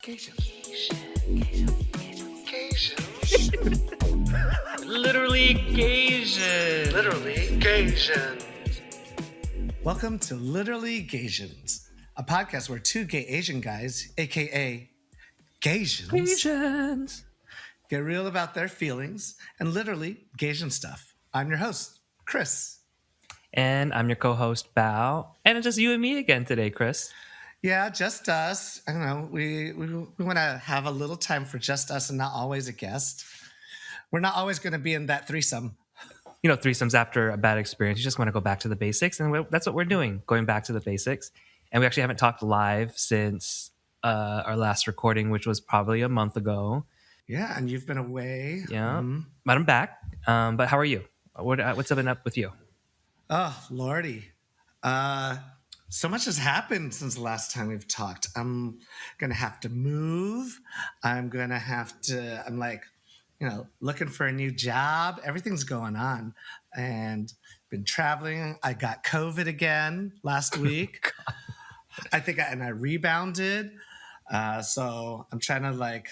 Literally Gasian. Literally Gasian. Welcome to Literally Gasians, a podcast where two gay Asian guys, aka Gasians, get real about their feelings and literally Gasian stuff. I'm your host, Chris. And I'm your co-host, Bao. And it's just you and me again today, Chris. Yeah, just us. I don't know. We want to have a little time for just us and not always a guest. We're not always going to be in that threesome. You know, threesomes after a bad experience, you just want to go back to the basics. And that's what we're doing, going back to the basics. And we actually haven't talked live since our last recording, which was probably a month ago. Yeah, and you've been away. Yeah, but I'm back. But how are you? What's been up with you? Oh, Lordy. So much has happened since the last time we've talked. I'm going to have to move. I'm like, looking for a new job. Everything's going on. And been traveling. I got COVID again last week. I rebounded. So I'm trying to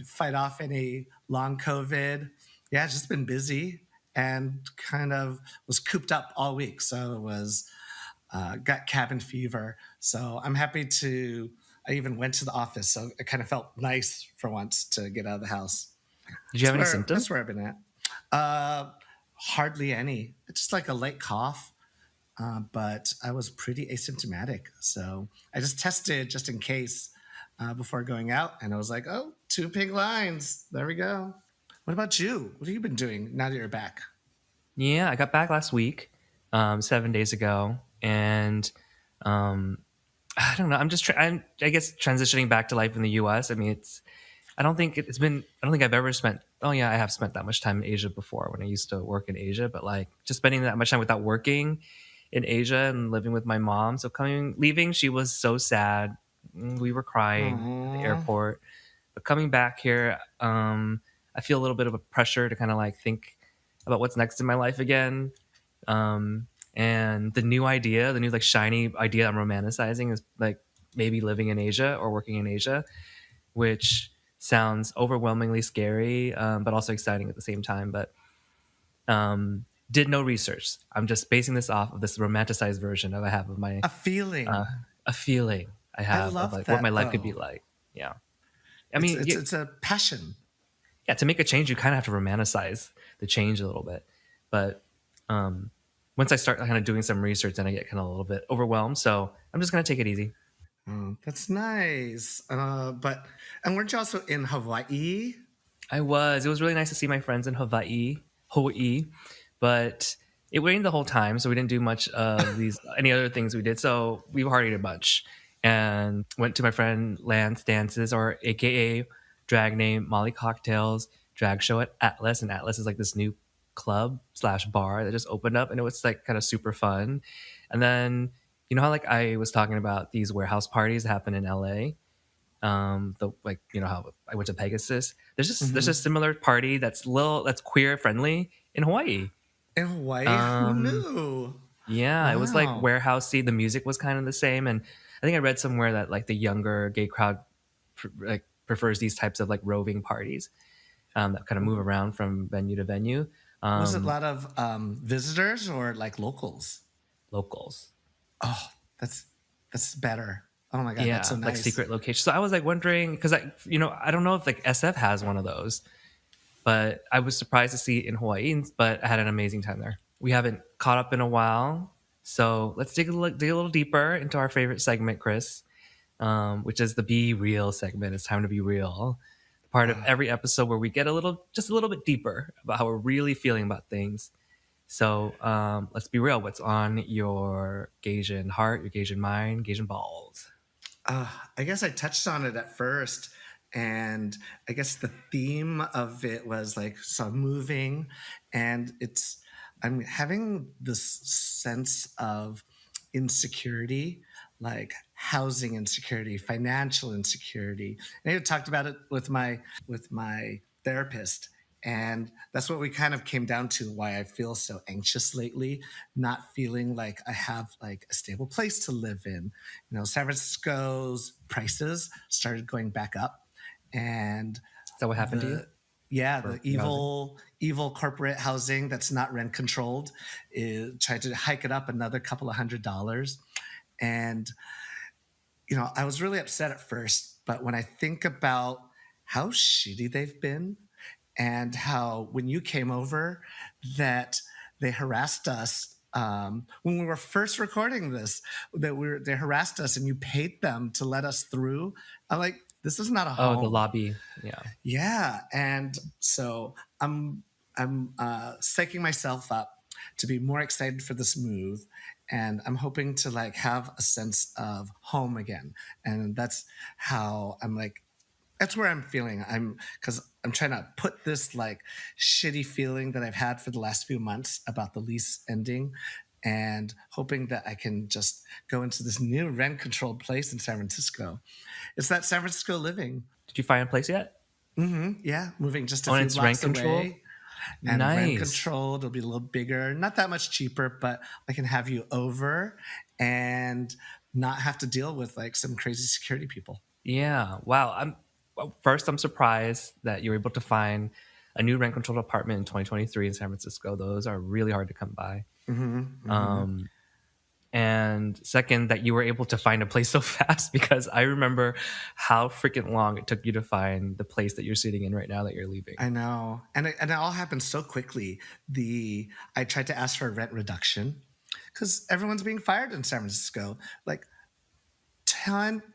fight off any long COVID. Yeah, it's just been busy and kind of was cooped up all week. So it was, got cabin fever. So I'm happy I even went to the office. So it kind of felt nice for once to get out of the house. Did you have any symptoms? That's where I've been at. Hardly any. It's just like a light cough. But I was pretty asymptomatic. So I just tested just in case before going out. And I was like, oh, 2 pink lines. There we go. What about you? What have you been doing now that you're back? Yeah, I got back last week, 7 days ago. And I don't know. I guess transitioning back to life in the U.S. I mean, I don't think I've ever spent. Oh yeah, I have spent that much time in Asia before when I used to work in Asia. But just spending that much time without working in Asia and living with my mom. So leaving, she was so sad. We were crying at the airport. But coming back here, I feel a little bit of a pressure to kind of think about what's next in my life again. And the new shiny idea I'm romanticizing is maybe living in Asia or working in Asia, which sounds overwhelmingly scary, but also exciting at the same time. But did no research. I'm just basing this off of this romanticized version I have of my a feeling I have love of that, what my life could though. be like. Yeah, it's a passion. Yeah, to make a change, you kind of have to romanticize the change a little bit. But once I start kind of doing some research, then I get kind of a little bit overwhelmed. So I'm just going to take it easy. Oh, that's nice. And weren't you also in Hawaii? I was. It was really nice to see my friends in Hawaii, but it rained the whole time, so we didn't do much of any other things we did. So we partied a bunch and went to my friend Lance Dances, or AKA drag name Molly Cocktails drag show at Atlas, and Atlas is this new club/bar that just opened up, and it was kind of super fun. And then you know how I was talking about these warehouse parties that happen in LA. How I went to Pegasus. There's a similar party that's queer friendly in Hawaii. In Hawaii? Who knew? Yeah, Wow. It was warehousey. The music was kind of the same, and I think I read somewhere that the younger gay crowd prefers these types of roving parties that kind of move around from venue to venue. Was it a lot of visitors or locals? Locals. Oh, that's better. Oh my God, Yeah, that's so nice. Secret location. So I was wondering, because I don't know if SF has one of those, but I was surprised to see it in Hawaii. But I had an amazing time there. We haven't caught up in a while, so let's dig a little deeper into our favorite segment, Chris, which is the Be Real segment. It's time to be real. Part of every episode where we get just a little bit deeper about how we're really feeling about things. So let's be real. What's on your Gasian heart, your Gasian mind, Gasian balls? I guess I touched on it at first, and I guess the theme of it was so moving, and I'm having this sense of insecurity, housing insecurity, financial insecurity. And I talked about it with my therapist, And that's what we kind of came down to, why I feel so anxious lately, not feeling like I have like a stable place to live in. San Francisco's prices started going back up, and Is that what happened to you the yeah, the for your housing? evil corporate housing that's not rent controlled is tried to hike it up another couple of $100s. And I was really upset at first, but when I think about how shitty they've been, and how when you came over that they harassed us, when we were first recording this, they harassed us and you paid them to let us through. I'm like, this is not a Oh, the home. lobby. Yeah. Yeah, and so I'm psyching myself up to be more excited for this move, and I'm hoping to like have a sense of home again, and that's how I'm like. That's where I'm feeling. Because I'm trying to put this like shitty feeling that I've had for the last few months about the lease ending, and hoping that I can just go into this new rent controlled place in San Francisco. It's that San Francisco living. Did you find a place yet? Yeah, moving just a Oh, and few it's rent blocks controlled. away, and rent Nice. controlled. It'll be a little bigger, not that much cheaper, but I can have you over and not have to deal with like some crazy security people. Yeah. Wow. First, I'm surprised that you were able to find a new rent controlled apartment in 2023 in San Francisco. Those are really hard to come by. Hmm. Hmm. Um, and second, that you were able to find a place so fast, because I remember how freaking long it took you to find the place that you're sitting in right now that you're leaving. I know, and it all happened so quickly. I tried to ask for a rent reduction because everyone's being fired in San Francisco. Like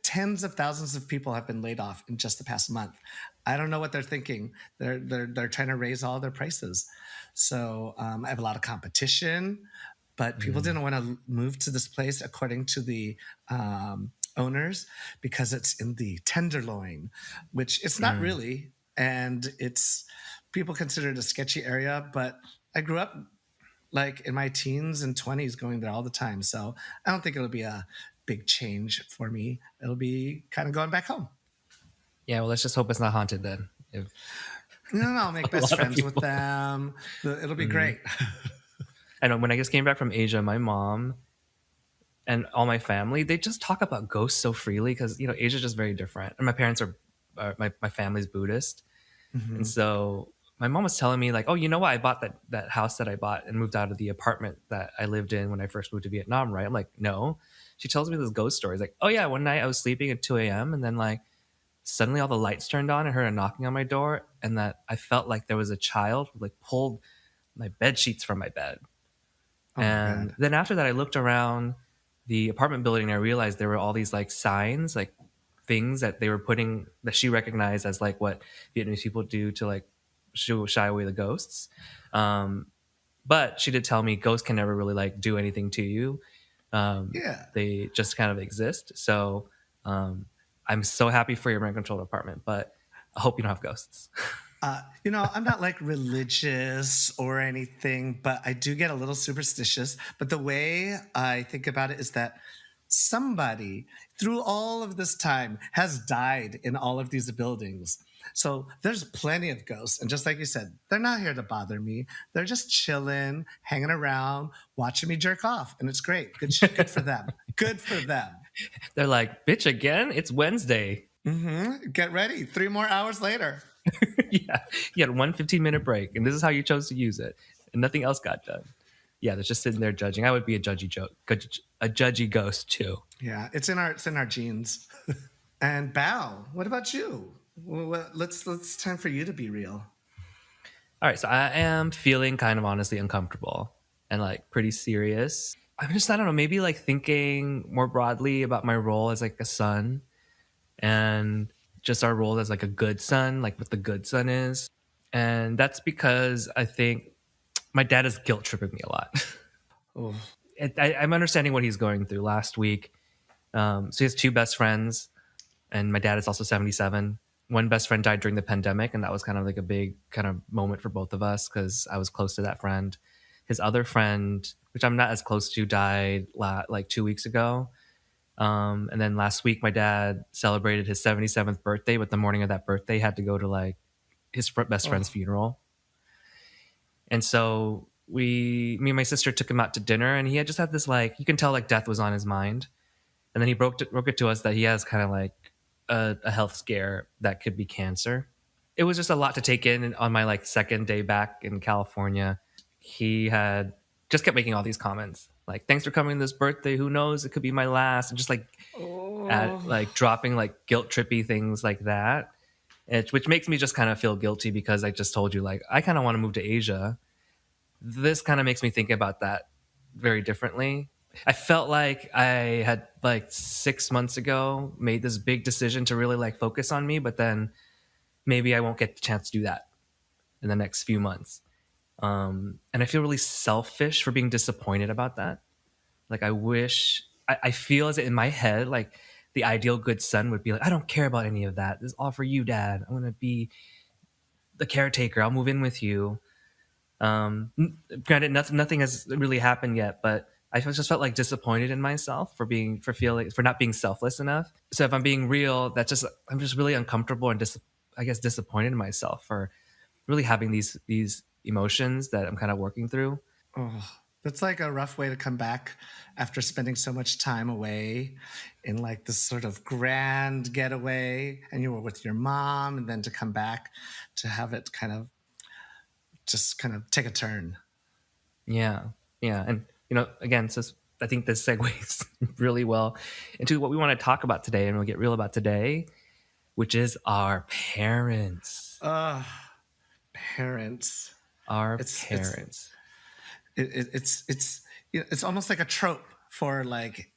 tens of thousands of people have been laid off in just the past month. I don't know what they're thinking. They're trying to raise all their prices. So I have a lot of competition, but people Mm, didn't want to move to this place according to the owners because it's in the Tenderloin, which it's not mm. really, and it's people consider it a sketchy area. But I grew up like in my teens and 20s going there all the time. So I don't think it'll be a big change for me. It'll be kind of going back home. Yeah, well, let's just hope it's not haunted then. If I'll make a best lot of friends with people. them. It'll be Mm. great. I know when I just came back from Asia, my mom and all my family, they just talk about ghosts so freely because, Asia's just very different. And my parents my family's Buddhist. And Hmm. so my mom was telling me like, oh, you know what? I bought that house that I bought and moved out of the apartment that I lived in when I first moved to Vietnam, right? I'm like, no. She tells me this ghost stories like, oh yeah, one night I was sleeping at 2 a.m. and then like suddenly all the lights turned on and heard a knocking on my door, and that I felt like there was a child who like pulled my bed sheets from my bed. Oh my And God. then after that, I looked around the apartment building and I realized there were all these like signs, like things that they were putting that she recognized as like what Vietnamese people do to like shy away the ghosts. Um, but she did tell me ghosts can never really like do anything to you. Yeah. They just kind of exist. So um, I'm so happy for your rent controlled apartment, but I hope you don't have ghosts. I'm not like religious or anything, but I do get a little superstitious. But the way I think about it is that somebody through all of this time has died in all of these buildings. So there's plenty of ghosts. And just like you said, they're not here to bother me. They're just chilling, hanging around, watching me jerk off. And it's great. Good for them. Good for them. They're like, bitch, again? It's Wednesday. Get ready. 3 more hours later. Yeah, you had one 15-minute break, and this is how you chose to use it, and nothing else got done. Yeah, they're just sitting there judging. I would be a judgy joke, a judgy ghost too. Yeah, it's in our genes. And Bao, what about you? Let's time for you to be real. All right, so I am feeling kind of honestly uncomfortable and like pretty serious. I'm just, I don't know, maybe like thinking more broadly about my role as like a son, and just our role as like a good son, like what the good son is. And that's because I think my dad is guilt tripping me a lot. Oh, I'm understanding what he's going through. Last week, so he has two best friends, and my dad is also 77. One best friend died during the pandemic, and that was kind of like a big kind of moment for both of us because I was close to that friend. His other friend, which I'm not as close to, died like 2 weeks ago. And then last week, my dad celebrated his 77th birthday, but the morning of that birthday, he had to go to like his best friend's oh, funeral. And so me and my sister took him out to dinner, and he had just had this like, you can tell like death was on his mind. And then he broke it to us that he has kind of like a health scare that could be cancer. It was just a lot to take in on my like second day back in California. He had just kept making all these comments like, "Thanks for coming this birthday. Who knows? It could be my last." And just like Oh, dropping like guilt trippy things like that, which makes me just kind of feel guilty because I just told you like I kind of want to move to Asia. This kind of makes me think about that very differently. I felt like I had like 6 months ago made this big decision to really like focus on me, but then maybe I won't get the chance to do that in the next few months. And I feel really selfish for being disappointed about that. Like I wish I feel as in my head like the ideal good son would be like, I don't care about any of that. This is all for you, Dad. I'm gonna be the caretaker. I'll move in with you. Granted, nothing has really happened yet, but I just felt like disappointed in myself for not being selfless enough. So if I'm being real, I'm just really uncomfortable and I guess disappointed in myself for really having these emotions that I'm kind of working through. oh, that's like a rough way to come back after spending so much time away in like this sort of grand getaway, and you were with your mom, and then to come back to have it kind of take a turn. Yeah, yeah, and again, so I think this segues really well into what we want to talk about today, and we'll get real about today, which is our parents. Uh, Parents. Our It's parents. it's it's almost like a trope for like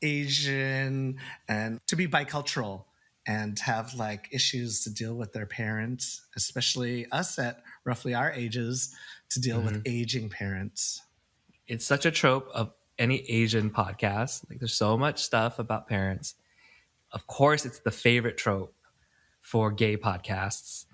Asian and to be bicultural and have like issues to deal with their parents, especially us at roughly our ages, to deal with Mhm. aging parents. It's such a trope of any Asian podcast. Like, there's so much stuff about parents. Of course, it's the favorite trope for gay podcasts,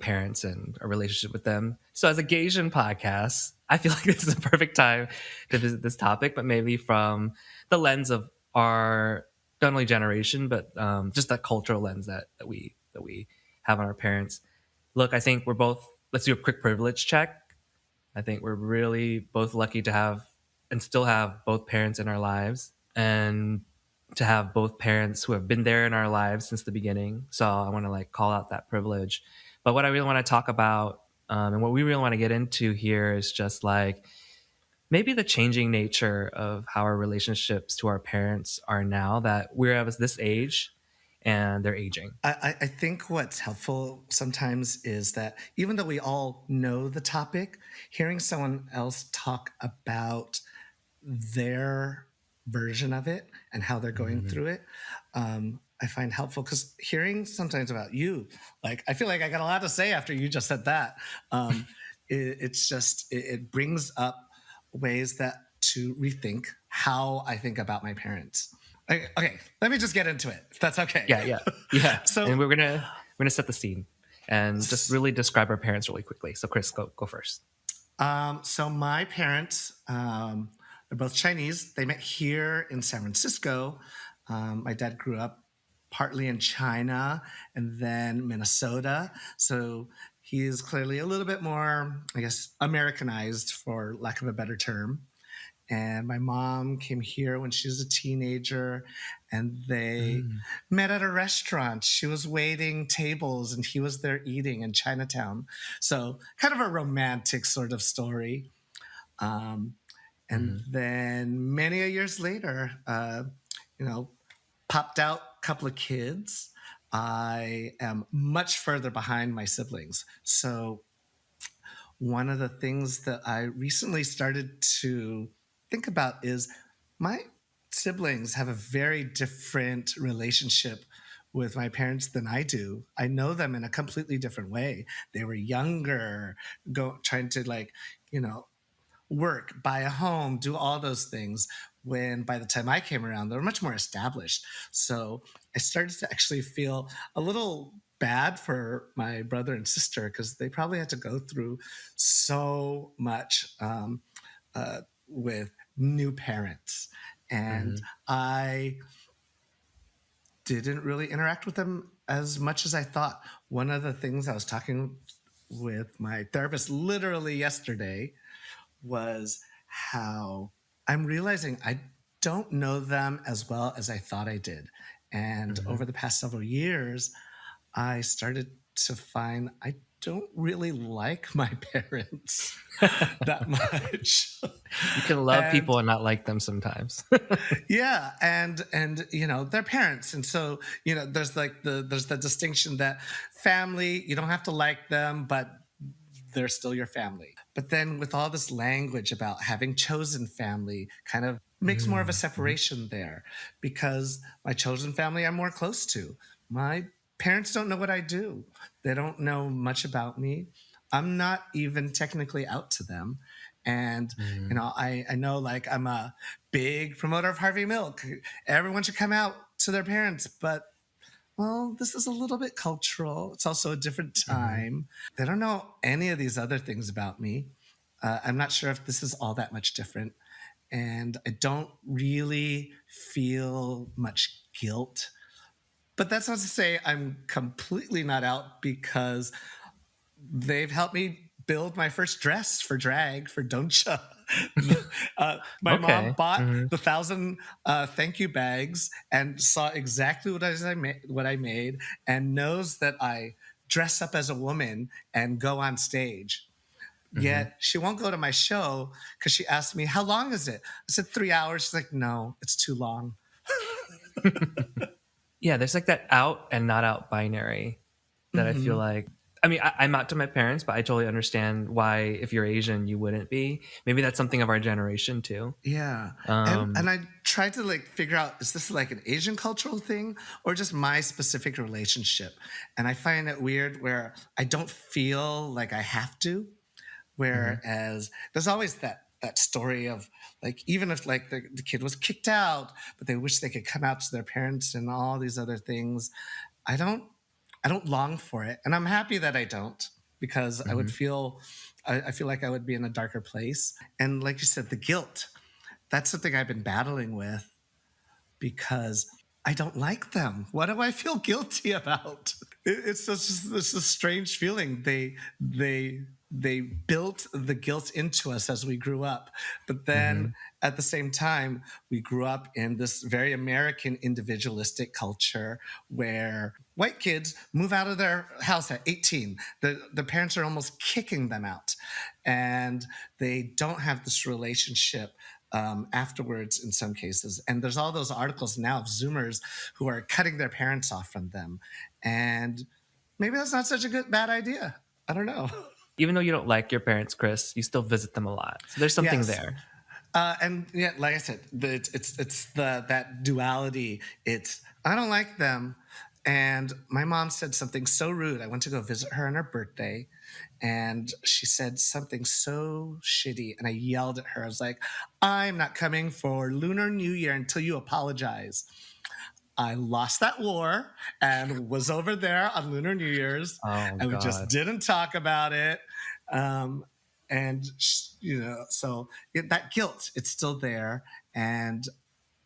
parents and a relationship with them. So, as a Gaysian podcast, I feel like this is a perfect time to visit this topic, but maybe from the lens of our not only generation, but just that cultural lens that we have on our parents. Look, I think we're both. Let's do a quick privilege check. I think we're really both lucky to have and still have both parents in our lives, and to have both parents who have been there in our lives since the beginning. So I want to like call out that privilege. But what I really want to talk about, and what we really want to get into here, is just like maybe the changing nature of how our relationships to our parents are now that we're at this age and they're aging. I think what's helpful sometimes is that even though we all know the topic, hearing someone else talk about their version of it and how they're going Mhm. through it, I find helpful because hearing sometimes about you, like I feel like I got a lot to say after you just said that. It brings up ways that to rethink how I think about my parents. Okay, let me just get into it if that's okay. Yeah, yeah, yeah. And So we're gonna set the scene and just really describe our parents really quickly. So Chris, go first. So my parents, they're both Chinese. They met here in San Francisco. My dad grew up partly in China and then Minnesota. So he is clearly a little bit more, I guess, Americanized, for lack of a better term. And my mom came here when she was a teenager, and they Mm, met at a restaurant. She was waiting tables and he was there eating in Chinatown. So kind of a romantic sort of story. um, and mhm, then many a years later, you know popped out a couple of kids. I am much further behind my siblings. So one of the things that I recently started to think about is my siblings have a very different relationship with my parents than I do. I know them in a completely different way. They were younger, trying to like, you know, work, buy a home, do all those things. When by the time I came around, they were much more established. So I started to actually feel a little bad for my brother and sister because they probably had to go through so much with new parents. And mhm, I didn't really interact with them as much as I thought. One of the things I was talking with my therapist literally yesterday was how I'm realizing I don't know them as well as I thought I did. And over Hmm. the past several years, I started to find I don't really like my parents that much. You can love And people and not like them sometimes. yeah, and they're parents, and so there's the distinction that family, you don't have to like them, but they're still your family. But then with all this language about having chosen family kind of makes more of a Mm-hmm. separation there, because my chosen family I'm more close to. My parents don't know what I do. They don't know much about me. I'm not even technically out to them. And I know, like, I'm a big promoter of Harvey Milk. Everyone should come out to their parents, but well, this is a little bit cultural. It's also a different Hmm. time. They don't know any of these other things about me. I'm not sure if this is all that much different. And I don't really feel much guilt. But that's not to say I'm completely not out, because they've helped me build my first dress for drag for Doncha. My mom Okay. bought Hmm. the 1,000 thank you bags and saw exactly what I made, and knows that I dress up as a woman and go on stage. Hmm. Yet she won't go to my show because she asked me, "How long is it?" I said 3 hours. She's like, "No, it's too long." Yeah, there's like that out and not out binary that I feel Hmm. like. I mean, I'm out to my parents, but I totally understand why, if you're Asian, you wouldn't be. Maybe that's something of our generation too. Yeah. And Um, I tried to like figure out, is this like an Asian cultural thing or just my specific relationship? And I find it weird where I don't feel like I have to. mhm, Whereas there's always that story of, like, even if like the kid was kicked out, but they wish they could come out to their parents and all these other things. I don't I don't long for it. And I'm happy that I don't, because mhm. I feel like I would be in a darker place. And like you said, the guilt, that's something I've been battling with, because I don't like them. What do I feel guilty about? It's just this a strange feeling. They built the guilt into us as we grew up, but then Mhm. at the same time, we grew up in this very American individualistic culture where white kids move out of their house at 18. The parents are almost kicking them out, and they don't have this relationship afterwards in some cases. And there's all those articles now of Zoomers who are cutting their parents off from them. And maybe that's not such a bad idea. I don't know. Even though you don't like your parents, Chris, you still visit them a lot. So there's something Yes. there. And yeah, like I said, it's the that duality. It's I don't like them, and my mom said something so rude. I went to go visit her on her birthday, and she said something so shitty, and I yelled at her. I was like, "I'm not coming for Lunar New Year until you apologize." I lost that war and was over there on Lunar New Year's, Oh and we just God. didn't talk about it. Um, and so that guilt, it's still there, and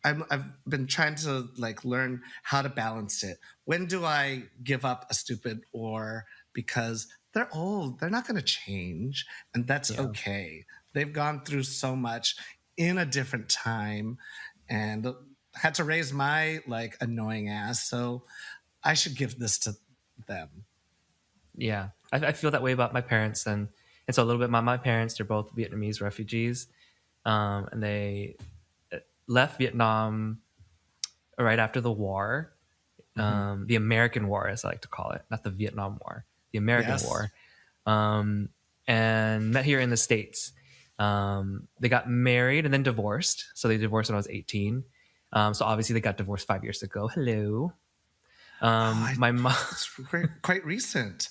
I've been trying to like learn how to balance it. When do I give up a stupid or, because they're old, they're not going to change, and that's Yeah. okay. They've gone through so much in a different time, and had to raise my like annoying ass. So I should give this to them. Yeah. I feel that way about my parents, and so a little bit. My parents, they're both Vietnamese refugees, and they left Vietnam right after the war, Hmm. the American War, as I like to call it, not the Vietnam War, the American Yes. War, um, and met here in the States. They got married and then divorced. So they divorced when I was 18. So obviously they got divorced 5 years ago. Hello. Oh, My mom, it's quite recent.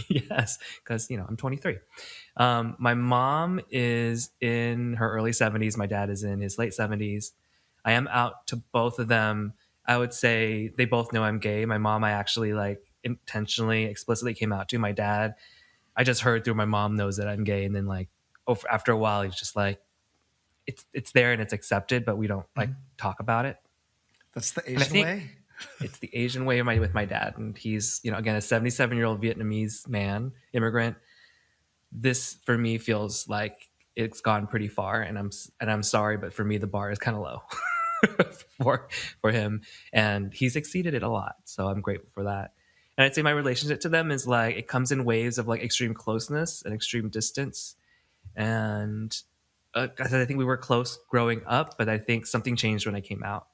yes, because I'm 23. My mom is in her early 70s. My dad is in his late 70s. I am out to both of them. I would say they both know I'm gay. My mom, I actually like intentionally, explicitly came out to. My dad, I just heard through my mom knows that I'm gay, and then like after a while, he's just like, it's there and it's accepted, but we don't like Mhm. talk about it. That's the And I Asian think way. it's the Asian way with my dad, and he's again a 77-year-old Vietnamese man, immigrant. this for me feels like it's gone pretty far, and I'm sorry, but for me the bar is kind of low for for him, and he's exceeded it a lot. So I'm grateful for that. And I'd say my relationship to them is like it comes in waves of like extreme closeness and extreme distance. And I think we were close growing up, but I think something changed when I came out.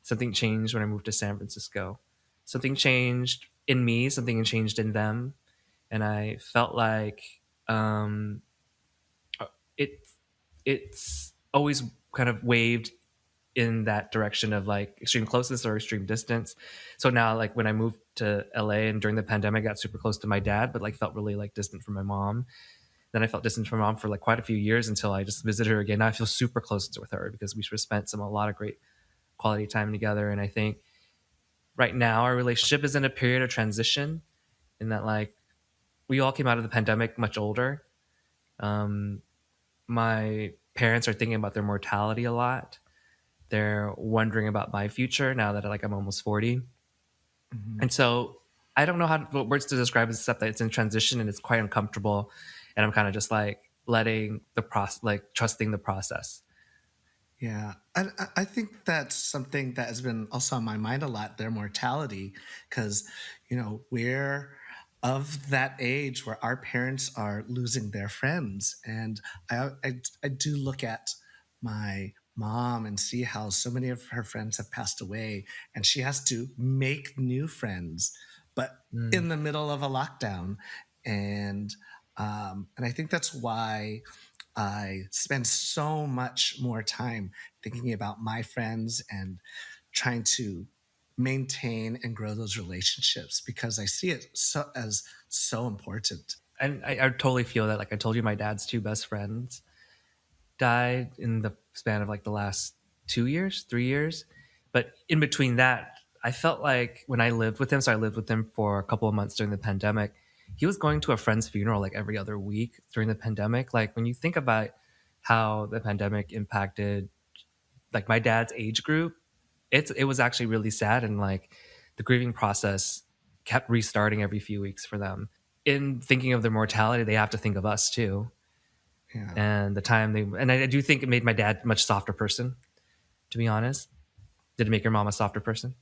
Something changed when I moved to San Francisco. Something changed in me. Something changed in them, and I felt like um, it it's always kind of waved in that direction of like extreme closeness or extreme distance. So now, like when I moved to LA and during the pandemic, I got super close to my dad, but like felt really like distant from my mom. Then I felt distant from my mom for like quite a few years until I just visited her again. Now I feel super close with her because we spent a lot of great quality time together. And I think right now our relationship is in a period of transition in that like we all came out of the pandemic much older. Um, my parents are thinking about their mortality a lot. They're wondering about my future now that like I'm almost 40. Mhm. And so I don't know what words to describe it except that it's in transition and it's quite uncomfortable. And I'm kind of just like letting the process, like trusting the process. Yeah, and I think that's something that has been also on my mind a lot, their mortality, because, we're of that age where our parents are losing their friends. And I do look at my mom and see how so many of her friends have passed away, and she has to make new friends, but Mm, in the middle of a lockdown. And I think that's why I spend so much more time thinking about my friends and trying to maintain and grow those relationships because I see it as so important. and I totally feel that. Like I told you, my dad's two best friends died in the span of like the last 2 years, 3 years. But in between that, I felt like when I lived with him, so I lived with him for a couple of months during the pandemic, he was going to a friend's funeral like every other week during the pandemic. Like when you think about how the pandemic impacted like my dad's age group, it was actually really sad, and like the grieving process kept restarting every few weeks for them. In thinking of their mortality, they have to think of us too. Yeah. And the time they and I do think it made my dad a much softer person, to be honest. Did it make your mom a softer person?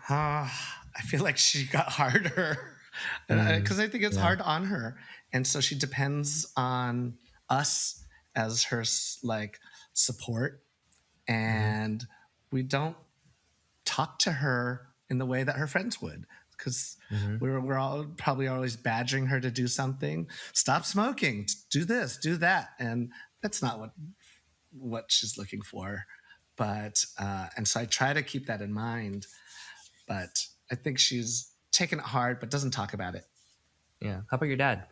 I feel like she got harder Mm, because I think it's yeah. hard on her. And so she depends on us as her like support. Hmm. And we don't talk to her in the way that her friends would because Hmm. we're all probably always badgering her to do something, stop smoking, do this, do that, and that's not what she's looking for. But and so I try to keep that in mind, but I think she's taken it hard but doesn't talk about it. Yeah. How about your dad?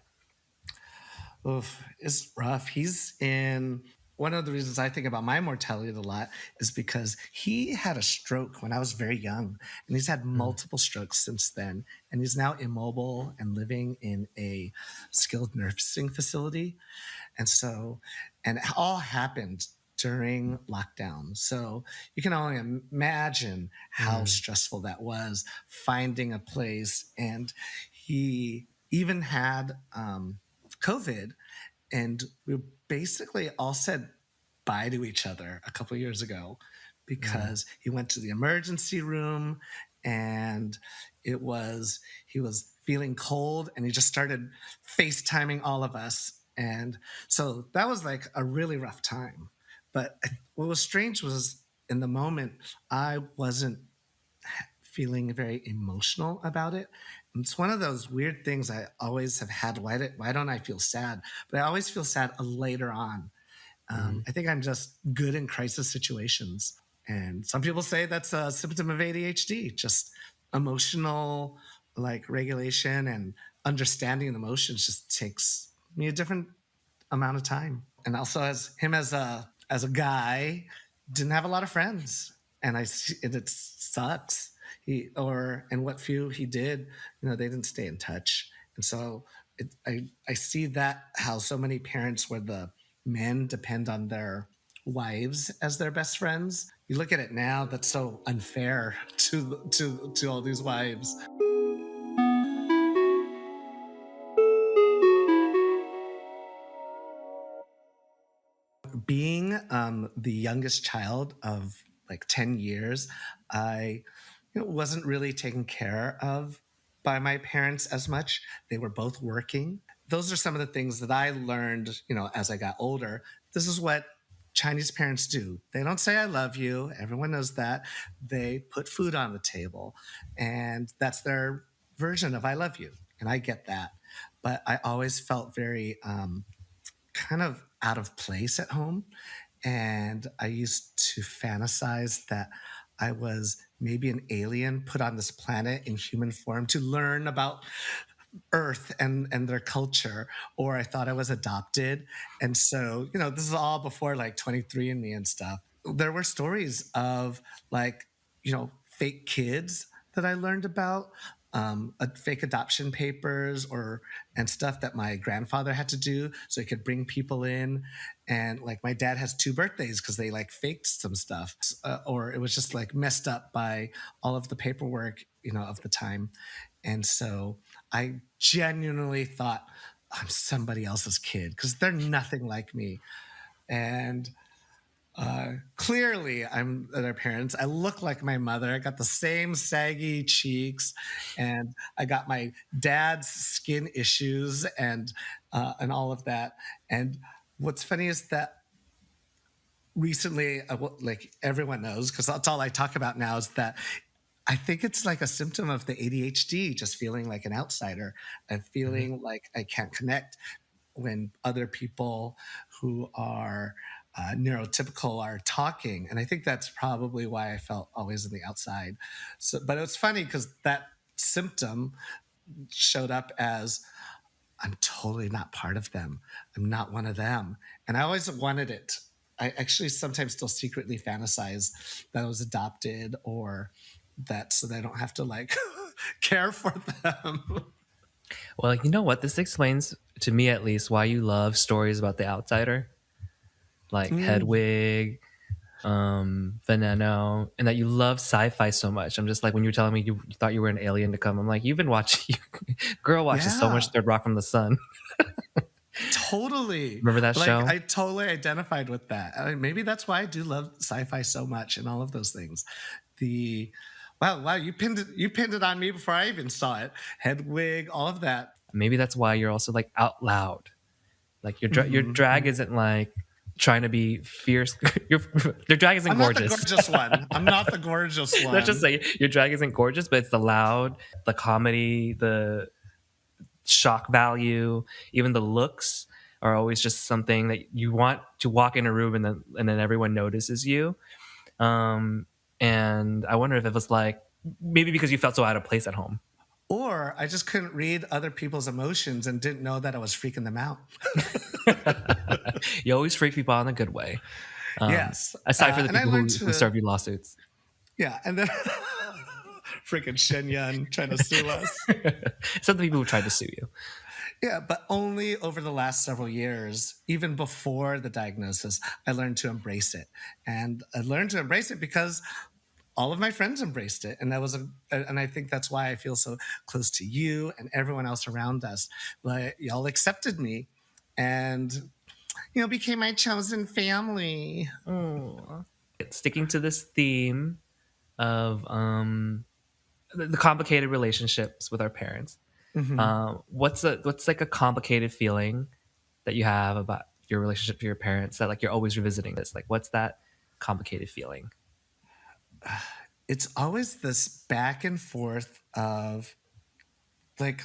Oof, it's rough. He's in One of the reasons I think about my mortality a lot is because he had a stroke when I was very young, and he's had Mm, multiple strokes since then. And he's now immobile and living in a skilled nursing facility. And it all happened during lockdown. So you can only imagine how mm, stressful that was finding a place. And he even had COVID, and we basically all said bye to each other a couple years ago mm, because he went to the emergency room, and it was he was feeling cold, and he just started FaceTiming all of us. And so that was like a really rough time. But what was strange was in the moment I wasn't feeling very emotional about it. And it's one of those weird things I always have had. Why don't I feel sad? But I always feel sad later on. mm. I think I'm just good in crisis situations. And some people say that's a symptom of ADHD, just emotional like regulation and understanding the emotions just takes me a different amount of time. And also as him as a guy, didn't have a lot of friends, and it sucks. And what few he did, they didn't stay in touch, and so I see that how so many parents where the men depend on their wives as their best friends. You look at it now, that's so unfair to all these wives. being the youngest child of like 10 years, I wasn't really taken care of by my parents as much. They were both working. Those are some of the things that I learned, as I got older. This is what Chinese parents do. They don't say, I love you. Everyone knows that. They put food on the table, and that's their version of I love you. And I get that. But I always felt very kind of out of place at home. And I used to fantasize that I was maybe an alien put on this planet in human form to learn about Earth and their culture, or I thought I was adopted. And so, this is all before like 23andMe and stuff. There were stories of like, fake kids that I learned about, fake adoption papers or and stuff that my grandfather had to do so he could bring people in. And like my dad has two birthdays because they like faked some stuff, or it was just like messed up by all of the paperwork, of the time. And so I genuinely thought I'm somebody else's kid because they're nothing like me. And clearly, I'm their parents. I look like my mother. I got the same saggy cheeks, and I got my dad's skin issues and all of that. And what's funny is that recently, like everyone knows, because that's all I talk about now, is that I think it's like a symptom of the ADHD, just feeling like an outsider and Mhm. feeling like I can't connect when other people who are neurotypical are talking. And I think that's probably why I felt always on the outside. So, but it was funny because that symptom showed up as I'm totally not part of them. I'm not one of them. And I always wanted it. I actually sometimes still secretly fantasize that I was adopted or that so that I don't have to like care for them. Well, you know what? This explains to me at least why you love stories about the outsider, like Mm, Hedwig, Veneno, and that you love sci-fi so much. I'm just like when you were telling me you thought you were an alien to come. I'm like, you've been watching. Girl watches so much yeah, Third Rock from the Sun. totally. Remember that Like show? I totally identified with that. I mean, maybe that's why I do love sci-fi so much and all of those things. The wow, you pinned it on me before I even saw it. Hedwig, all of that. Maybe that's why you're also like out loud. Like your Mhm, drag mhm. isn't like trying to be fierce. Your drag isn't I'm not the gorgeous. gorgeous one. I'm not the gorgeous Let's just one. say your drag isn't gorgeous, but it's the loud, the comedy, the shock value, even the looks are always just something that you want to walk in a room and then everyone notices you. Um, and I wonder if it was like maybe because you felt so out of place at home. Or I just couldn't read other people's emotions and didn't know that I was freaking them out. You always freak people out in a good way. Yes. Aside for the And I people learned who to, serve you lawsuits. yeah. And then freaking Shen Yun trying to sue us. Some of the people who tried to sue you. Yeah, but only over the last several years, even before the diagnosis, I learned to embrace it. And I learned to embrace it because all of my friends embraced it. And and I think that's why I feel so close to you and everyone else around us. Like y'all accepted me and, became my chosen family. Oh. Sticking to this theme of the complicated relationships with our parents. Mhm. What's like a complicated feeling that you have about your relationship to your parents that like you're always revisiting this? Like, what's that complicated feeling? It's always this back and forth of like,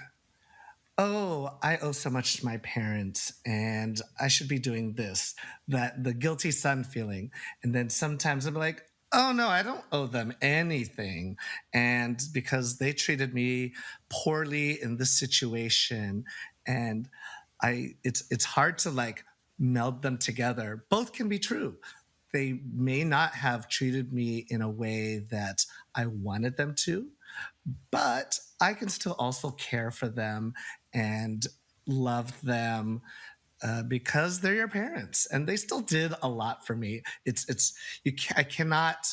oh, I owe so much to my parents and I should be doing this, that the guilty son feeling. And then sometimes I'm like, oh no, I don't owe them anything. And because they treated me poorly in this situation. And it's hard to like meld them together. Both can be true. They may not have treated me in a way that I wanted them to, but I can still also care for them and love them because they're your parents, and they still did a lot for me. I cannot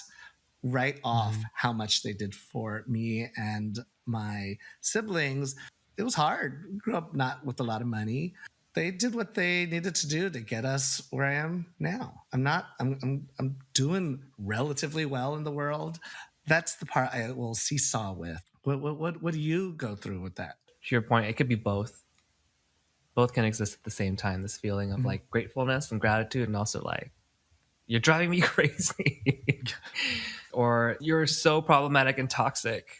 write off Mhm. how much they did for me and my siblings. It was hard. Grew up not with a lot of money. they did what they needed to do to get us where I am now. I'm not. I'm doing relatively well in the world. That's the part I will seesaw with. What do you go through with that? To your point, it could be both. Both can exist at the same time. This feeling of Mhm. like gratefulness and gratitude, and also like you're driving me crazy, or you're so problematic and toxic.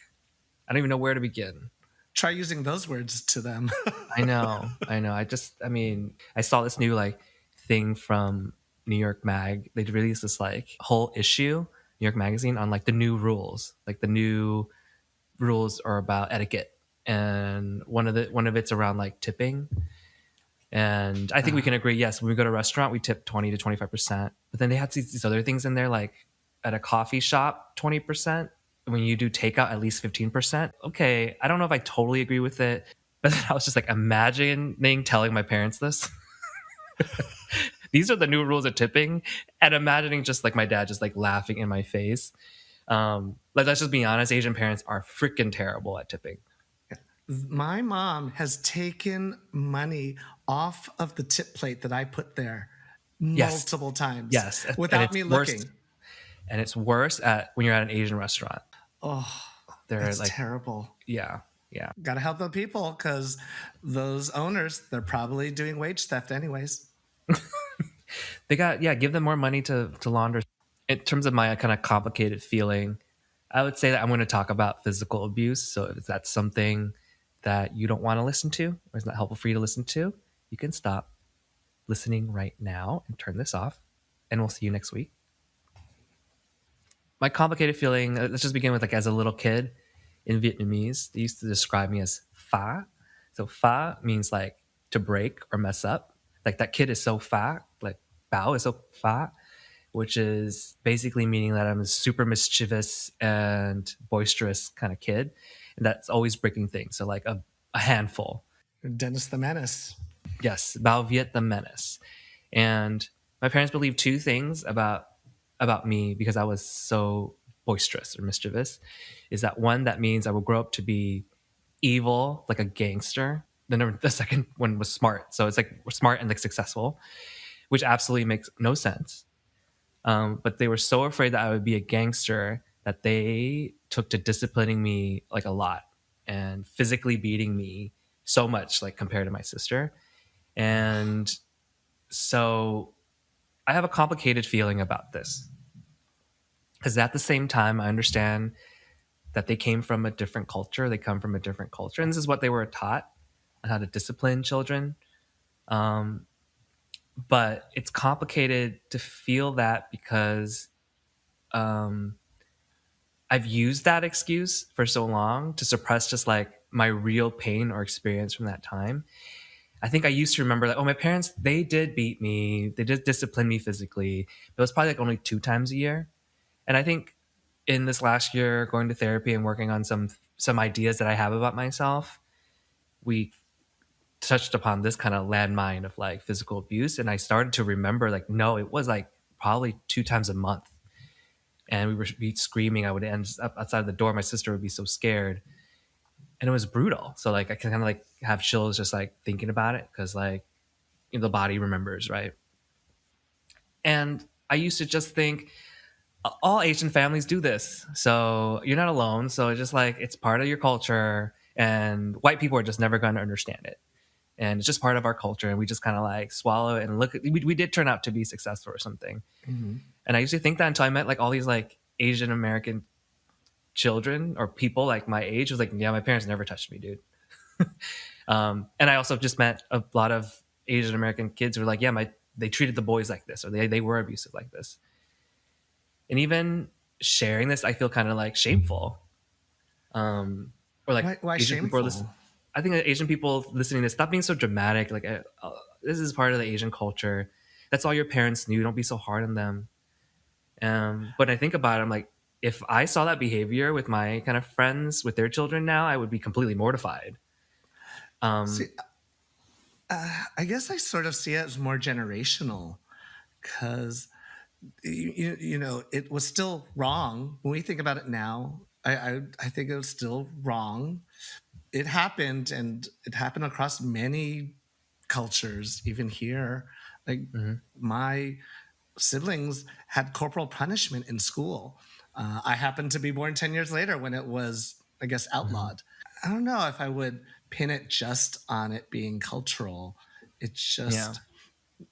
I don't even know where to begin. Try using those words to them. I know, I know. I mean, I saw this new like thing from New York Mag. They released this like whole issue, New York Magazine, on like the new rules. Like the new rules are about etiquette, and one of it's around like tipping. And I think we can agree, yes, when we go to a restaurant, we tip 20 to 25%. But then they have these other things in there, like at a coffee shop, 20%. When you do takeout, at least 15%. Okay, I don't know if I totally agree with it. But then I was just like imagining telling my parents this. These are the new rules of tipping. And imagining just like my dad just like laughing in my face. Like, let's just be honest, Asian parents are freaking terrible at tipping. My mom has taken money off of the tip plate that I put there Yes, multiple times yes. And without it's me worse. looking. And it's worse at when you're at an Asian restaurant. Oh, They're it's like, terrible. yeah, yeah. Got to help the people because those owners, they're probably doing wage theft anyways. They got, yeah, give them more money to launder. In terms of my kind of complicated feeling, I would say that I'm going to talk about physical abuse. So if that's something that you don't want to listen to or is not helpful for you to listen to, you can stop listening right now and turn this off. And we'll see you next week. My complicated feeling, let's just begin with like as a little kid in Vietnamese, they used to describe me as pha. So pha means like to break or mess up. Like that kid is so pha, like bao is so pha, which is basically meaning that I'm a super mischievous and boisterous kind of kid. And that's always breaking things. So like a handful. Dennis the Menace. Yes, Bao Viet the menace. And my parents believed two things about me because I was so boisterous or mischievous. Is that one, that means I will grow up to be evil, like a gangster. Then the second one was smart. So it's like smart and like successful, which absolutely makes no sense. But they were so afraid that I would be a gangster that they took to disciplining me like a lot and physically beating me so much, like compared to my sister. And so I have a complicated feeling about this because at the same time, I understand that they came from a different culture. They come from a different culture. And this is what they were taught on how to discipline children. Um, but it's complicated to feel that because um, I've used that excuse for so long to suppress just like my real pain or experience from that time. I think I used to remember that, oh, my parents, they did beat me. They did discipline me physically. But it was probably like only 2 times a year. And I think in this last year, going to therapy and working on some ideas that I have about myself, we touched upon this kind of landmine of like physical abuse. And I started to remember like, no, it was like probably 2 times a month. And we would be screaming. I would end up outside the door. My sister would be so scared. And it was brutal. So like I can kind of like have chills just like thinking about it because like the body remembers, right? And I used to just think all Asian families do this. So you're not alone. So it's just like it's part of your culture and white people are just never going to understand it. And it's just part of our culture and we just kind of like swallow it and look at we did turn out to be successful or something. Mhm. And I used to think that until I met like all these like Asian American children or people like my age. It was like, yeah, my parents never touched me, dude. And I also just met a lot of Asian American kids who were like, yeah, they treated the boys like this or they were abusive like this. And even sharing this, I feel kind of like shameful. Or like Why Asian people are listening. shameful? I think that Asian people listening to this, stop being so dramatic. Like, this is part of the Asian culture. That's all your parents knew. Don't be so hard on them. But I think about it, I'm like, if I saw that behavior with my kind of friends with their children now, I would be completely mortified. See, Um, I guess I sort of see it as more generational because it was still wrong when we think about it now. I think it was still wrong. It happened, and it happened across many cultures, even here. Like Hmm. my siblings had corporal punishment in school. I happened to be born 10 years later when it was, I guess, Hmm. outlawed. I don't know if I would pin it just on it being cultural. It's Yeah. just,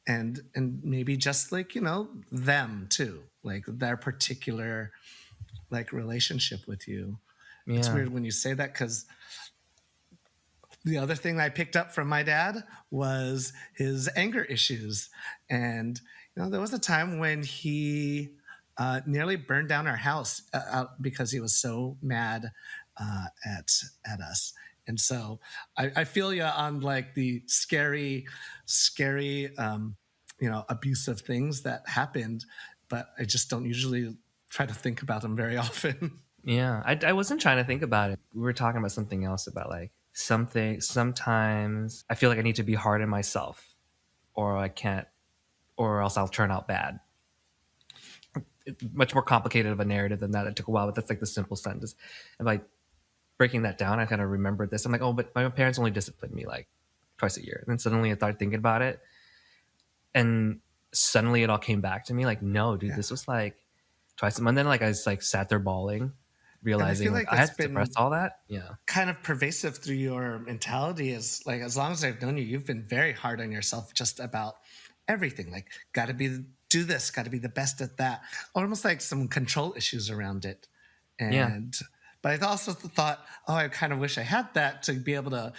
and maybe just like, them too, like their particular like relationship with you. It's Yeah. weird when you say that because the other thing I picked up from my dad was his anger issues. And, there was a time when he nearly burned down our house out because he was so mad at us. And so I feel you on like the scary, abusive things that happened, but I just don't usually try to think about them very often. Yeah. I wasn't trying to think about it. We were talking about something else about like something. Sometimes I feel like I need to be hard on myself, or I can't, or else I'll turn out bad. Much more complicated of a narrative than that. It took a while, but that's like the simple sentence. And by breaking that down, I kind of remembered this. I'm like, oh, but my parents only disciplined me like twice a year. And then suddenly I started thinking about it, and suddenly it all came back to me. Like, no, dude, Yeah. this was like twice a month. And then like I was like sat there bawling, And I realizing feel like like I it's had to suppress been all that. Yeah, kind of pervasive through your mentality is like as long as I've known you, you've been very hard on yourself just about everything. Like, got to be do this, got to be the best at that. Almost like some control issues around it. yeah, And but I also thought, oh, I kind of wish I had that to be able to,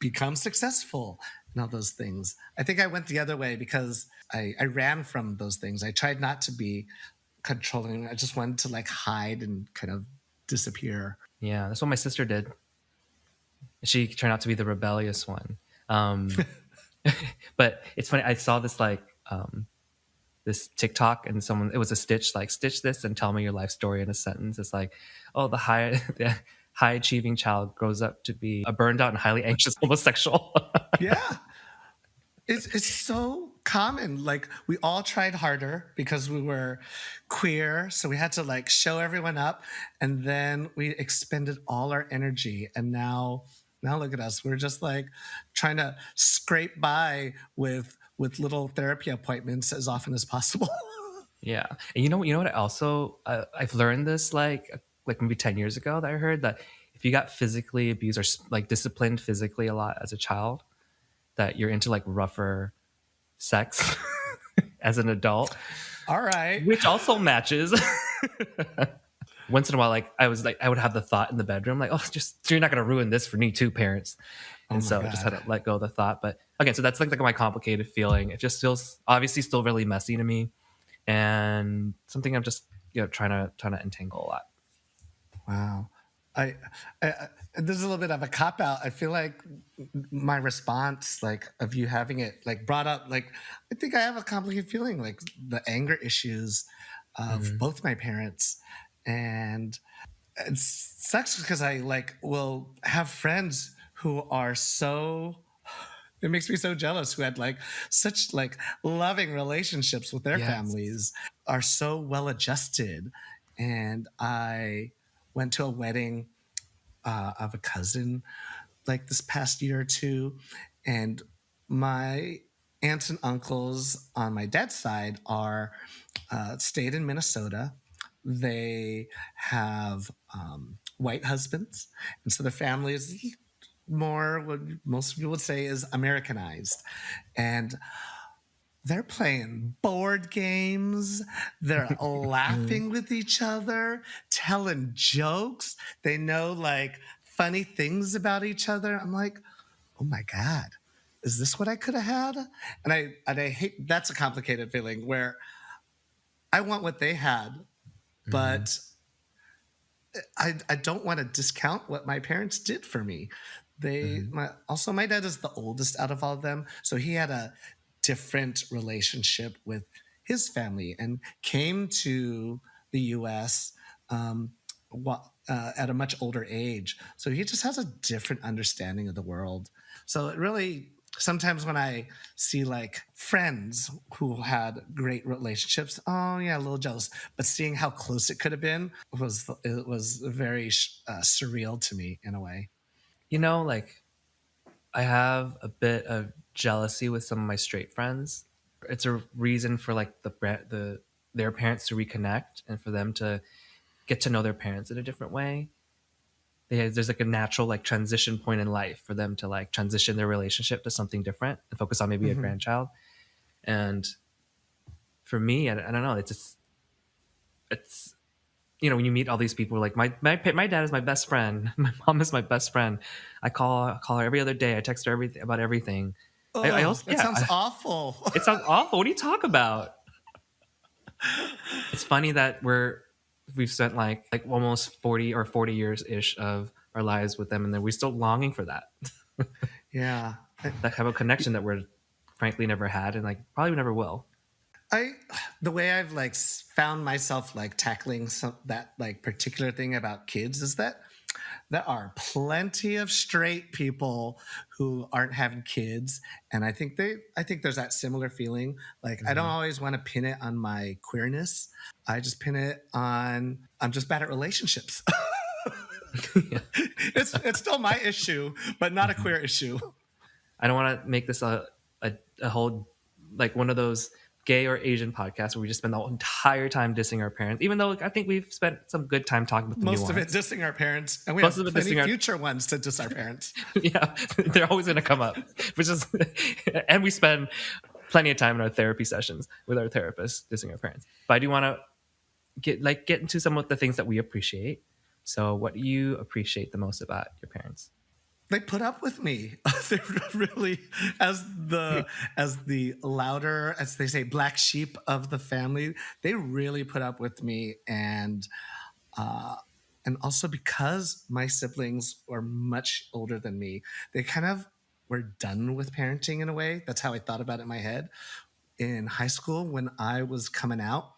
become successful and all those things. I think I went the other way because I ran from those things. I tried not to be controlling. I just wanted to like hide and kind of disappear. yeah. That's what my sister did. She turned out to be the rebellious one. Um, but it's funny. I saw this like this TikTok, and someone, it was a stitch, like stitch this and tell me your life story in a sentence. It's like, oh, the high achieving child grows up to be a burned out and highly anxious homosexual. Yeah. It's so common. Like we all tried harder because we were queer, so we had to like show everyone up, and then we expended all our energy. And now look at us. We're just like trying to scrape by with little therapy appointments as often as possible. Yeah, and you know what? I also I've learned this like maybe 10 years ago that I heard that if you got physically abused or like disciplined physically a lot as a child, that you're into like rougher sex as an adult, All right. which also matches. Once in a while, like I would have the thought in the bedroom, like, oh, just so you're not gonna ruin this for me too, parents. Oh And my so I just had god. to let go of the thought. But again, so that's like my complicated feeling. It just feels obviously still really messy to me, and something I'm just trying to entangle a lot. Wow. I, there's a little bit of a cop out. I feel like my response, like of you having it like brought up, like I think I have a complicated feeling, like the anger issues of Hmm. both my parents, and it sucks because I like will have friends who are so. It makes me so jealous who had like such like loving relationships with their Yes. families, are so well adjusted. And I went to a wedding of a cousin like this past year or two, and my aunts and uncles on my dad's side are stayed in Minnesota. They have white husbands, and so the family is more what most people would say is Americanized, and they're playing board games. They're Mhm. laughing with each other, telling jokes. They know like funny things about each other. I'm like, oh my God, is this what I could have had? And I hate that's a complicated feeling where I want what they had, Mhm. but I don't want to discount what my parents did for me. Mhm. Also my dad is the oldest out of all of them, so he had a different relationship with his family and came to the U.S. Um, at a much older age, so he just has a different understanding of the world. So it really sometimes when I see like friends who had great relationships, oh yeah, a little jealous. But seeing how close it could have been was very surreal to me in a way. Like I have a bit of jealousy with some of my straight friends. It's a reason for like their parents to reconnect and for them to get to know their parents in a different way. There's like a natural like transition point in life for them to like transition their relationship to something different and focus on maybe a Mm-hmm. grandchild. And for me, I don't know. It's just it's when you meet all these people, like my dad is my best friend, my mom is my best friend. I call her every other day. I text her about everything. I Oh, also that sounds awful. it sounds awful. What do you talk about? It's funny that we've spent like almost 40 years ish of our lives with them, and then we're still longing for that Yeah. that have a connection that we're frankly never had, and like probably never will. I the way I've like found myself like tackling that like particular thing about kids is that there are plenty of straight people who aren't having kids, and I think there's that similar feeling. Like I don't Mhm. always want to pin it on my queerness. I just pin it on I'm just bad at relationships. Yeah. It's still my issue, but not a Mhm. queer issue. I don't want to make this a whole like one of those gay or Asian podcasts where we just spend the whole entire time dissing our parents, even though I think we've spent some good time talking about the Most of it nuance. dissing our parents, and we Most have of it plenty dissing our future ones to diss our parents. yeah, they're always going to come up, which is and we spend plenty of time in our therapy sessions with our therapists dissing our parents. But I do want to get into some of the things that we appreciate. So, what do you appreciate the most about your parents? They put up with me. They're really as the louder, as they say, black sheep of the family. They really put up with me, uh, and also because my siblings are much older than me, they kind of were done with parenting in a way. That's how I thought about it in my head. In high school, when I was coming out,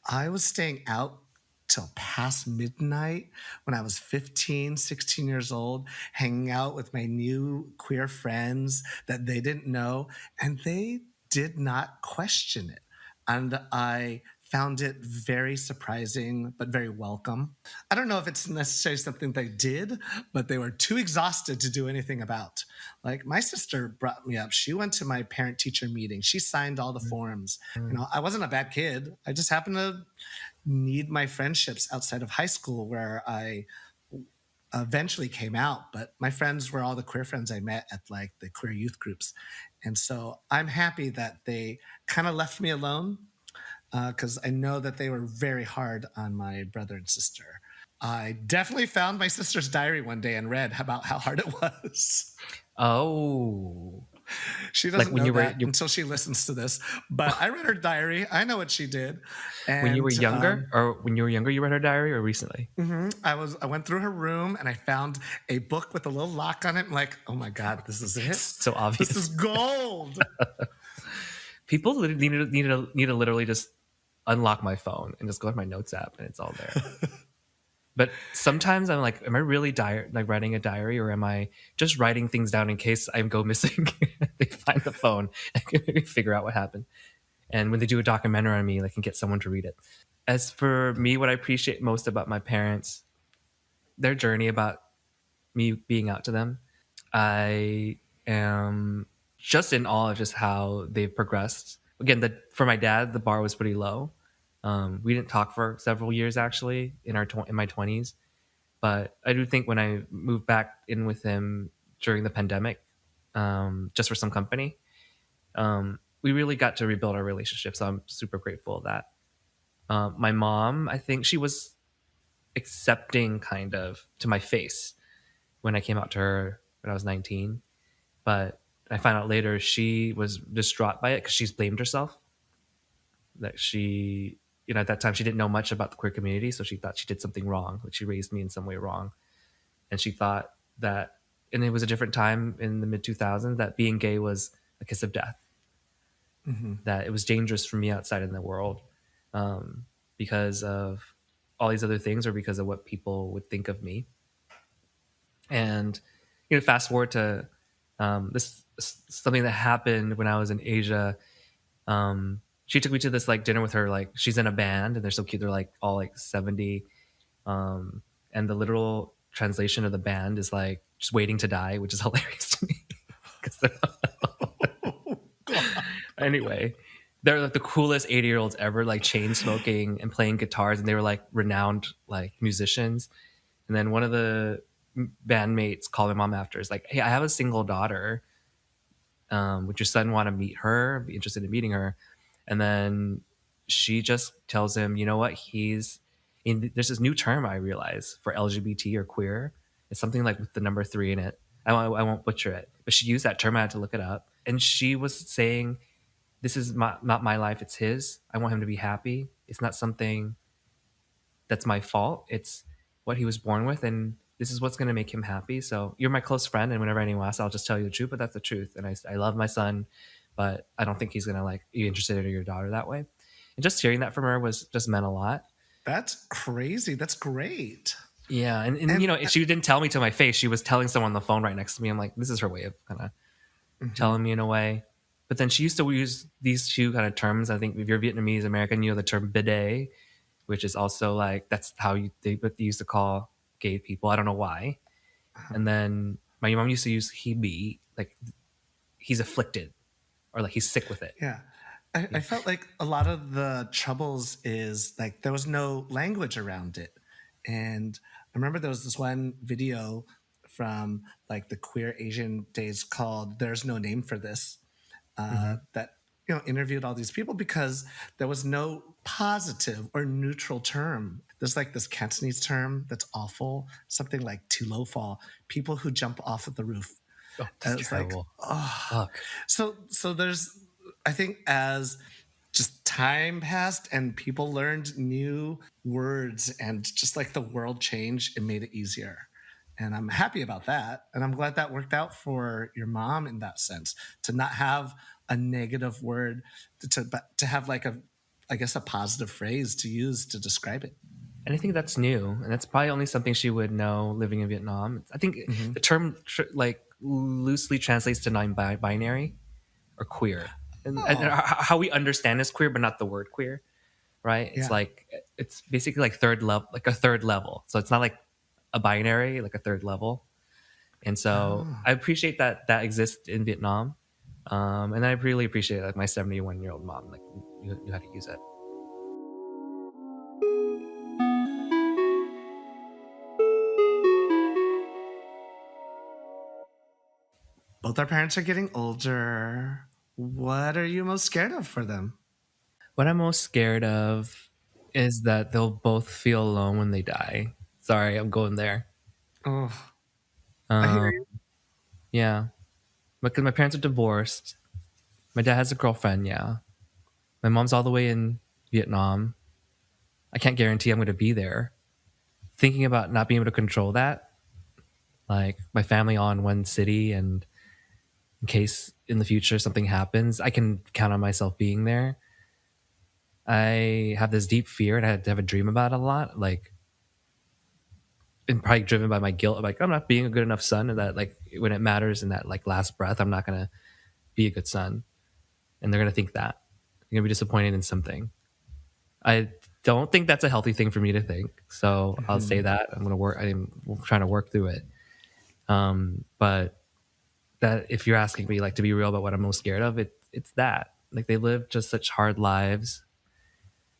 I was staying out till past midnight when I was 15, 16 years old, hanging out with my new queer friends that they didn't know, and they did not question it. And I found it very surprising, but very welcome. I don't know if it's necessarily something they did, but they were too exhausted to do anything about. Like my sister brought me up. She went to my parent teacher meeting. She signed all the forms. You know, I wasn't a bad kid. I just happened to need my friendships outside of high school where I eventually came out, but my friends were all the queer friends I met at like the queer youth groups. And so I'm happy that they kind of left me alone because I know that they were very hard on my brother and sister. I definitely found my sister's diary one day and read about how hard it was. Oh, She like doesn't know that you until she listens to this, but I read her diary. I know what she did. when you were And younger, or when you were younger, you read her diary, or recently? I went through her room and I found a book with a little lock on it. I'm like, oh my God, this is it. So This is obvious. gold. People need to literally just unlock my phone and just go to my notes app, and it's all there. But sometimes I'm like, am I really like writing a diary, or am I just writing things down in case I go missing? They find the phone and can maybe figure out what happened. And when they do a documentary on me, they can get someone to read it. As for me, what I appreciate most about my parents, their journey about me being out to them, I am just in awe of just how they've progressed. Again, for my dad, the bar was pretty low. We didn't talk for several years actually in my 20s. But I do think when I moved back in with him during the pandemic, just for some company, we really got to rebuild our relationship. So I'm super grateful of that. My mom, I think she was accepting kind of to my face when I came out to her when I was 19. But I found out later she was distraught by it because she's blamed herself. That she, at that time, she didn't know much about the queer community. So she thought she did something wrong, like she raised me in some way wrong. And she thought that, and it was a different time in the mid 2000s, that being gay was a kiss of death, Mhm. that it was dangerous for me outside in the world because of all these other things or because of what people would think of me. And fast forward to this something that happened when I was in Asia. She took me to this like dinner with her. Like she's in a band and they're so cute. They're like all like 70. And the literal translation of the band is like just waiting to die, which is hilarious to me. Anyway, they're like the coolest 80-year-olds ever, like chain smoking and playing guitars, and they were like renowned like musicians. And then one of the bandmates called my mom after. Is like, "Hey, I have a single daughter. Would your son want to meet her? Be interested in meeting her?" And then she just tells him, "You know what? He's in. There's this new term I realize for LGBT or queer. It's something like with the number 3 in it. I won't butcher it, but she used that term. I had to look it up, and she was saying, "This is not my life. It's his. I want him to be happy. It's not something that's my fault. It's what he was born with, and this is what's going to make him happy. So you're my close friend, and whenever anyone asks, I'll just tell you the truth. But that's the truth. And I love my son, but I don't think he's going to like be interested in your daughter that way." And just hearing that from her was just meant a lot. That's crazy. That's great. Yeah, and And she didn't tell me to my face. She was telling someone on the phone right next to me. I'm like, this is her way of kind of mhm, telling me in a way. But then she used to use these two kind of terms. I think if you're Vietnamese American, you know the term bidet, which is also like that's how they used to call gay people. I don't know why. uh-huh. And then my mom used to use he be like he's afflicted or like he's sick with it. Yeah. I Yeah. felt like a lot of the troubles is like there was no language around it. And I remember there was this one video from like the queer Asian days called There's No Name for This, Hmm. that interviewed all these people because there was no positive or neutral term. There's like this Cantonese term that's awful, something like too low fall, people who jump off of the roof. Oh, that's And it's like, terrible. oh, Fuck. so there's, I think as just time passed and people learned new words and just like the world changed, it made it easier. And I'm happy about that. And I'm glad that worked out for your mom in that sense to not have a negative word, but to have like I guess, a positive phrase to use to describe it. And I think that's new, and that's probably only something she would know living in Vietnam. I think Hmm. the term like loosely translates to non-binary or queer, and Oh, how we understand is queer, but not the word queer, right? It's yeah. like it's basically like third level, like a third level. So it's not like a binary, like a third level. And so Oh. I appreciate that that exists in Vietnam, and I really appreciate like my 71-year-old mom, like knew how to use it. Both our parents are getting older. What are you most scared of for them? What I'm most scared of is that they'll both feel alone when they die. Sorry, I'm going there. Oh, I hear Um, you. yeah, because my parents are divorced. My dad has a girlfriend. Yeah, my mom's all the way in Vietnam. I can't guarantee I'm going to be there. Thinking about not being able to control that, like my family all in one city, and in case in the future something happens, I can count on myself being there. I have this deep fear, and I had to have a dream about it a lot. Like, and probably driven by my guilt, like I'm not being a good enough son, and that like when it matters in that like last breath, I'm not gonna be a good son, and they're gonna think that they're gonna be disappointed in something. I don't think that's a healthy thing for me to think. So I'll say Hmm. that I'm gonna work. I'm trying to work through it. But that if you're asking me like to be real about what I'm most scared of, it's that like they live just such hard lives.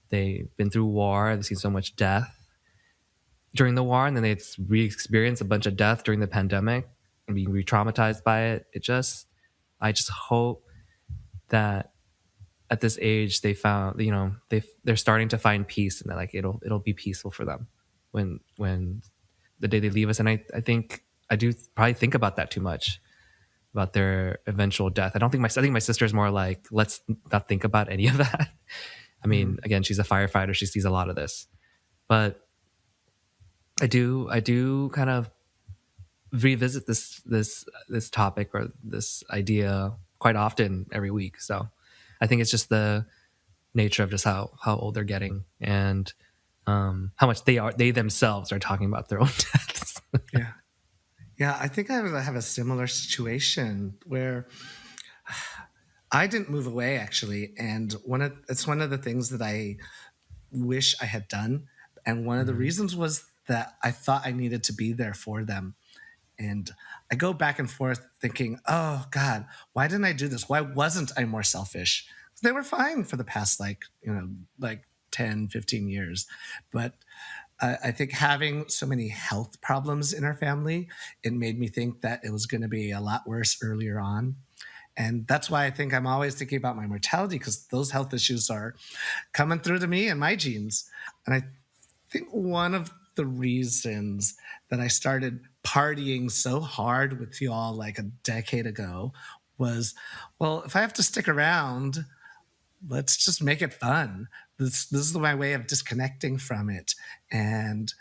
They've been through war. They've seen so much death during the war, and then they re-experienced a bunch of death during the pandemic and being re-traumatized by it. I just hope that at this age they found, they're starting to find peace, and that like it'll be peaceful for them when the day they leave us. And I think I do probably think about that too much about their eventual death. I think my sister's more like, let's not think about any of that. I mean, Hmm. again, she's a firefighter. She sees a lot of this, but I do kind of revisit this topic or this idea quite often every week. So I think it's just the nature of just how old they're getting, and how much they themselves are talking about their own deaths. Yeah. Yeah, I think I have a similar situation where I didn't move away actually, and it's one of the things that I wish I had done, and one of the Mhm. reasons was that I thought I needed to be there for them, And I go back and forth thinking, oh God, why didn't I do this? Why wasn't I more selfish? They were fine for the past, like 10, 15 years. But I think having so many health problems in our family, it made me think that it was going to be a lot worse earlier on. And that's why I think I'm always thinking about my mortality, because those health issues are coming through to me and my genes. And I think one of the reasons that I started partying so hard with y'all like a decade ago was, well, if I have to stick around, let's just make it fun. This is my way of disconnecting from it. And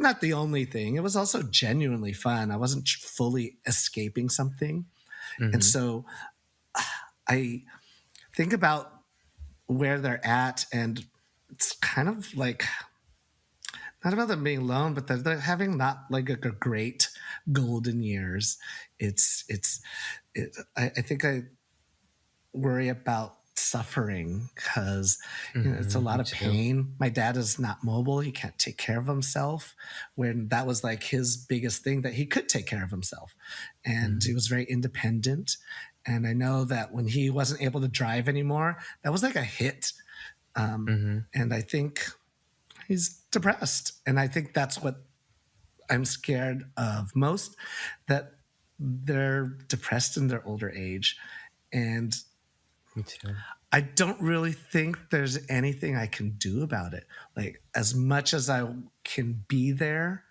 not the only thing, it was also genuinely fun. I wasn't fully escaping something. And Mm-hmm. so I think about where they're at, and it's kind of like not about them being alone, but they're having not like a great golden years. I think I worry about suffering because it's a Mm-hmm. lot Me of too. pain. My dad is not mobile. He can't take care of himself, when that was like his biggest thing, that he could take care of himself. And Mm-hmm. he was very independent. And I know that when he wasn't able to drive anymore, that was like a hit. Mm-hmm. And I think he's depressed. And I think that's what I'm scared of most, that they're depressed in their older age. And Me too. I don't really think there's anything I can do about it. Like, as much as I can be there,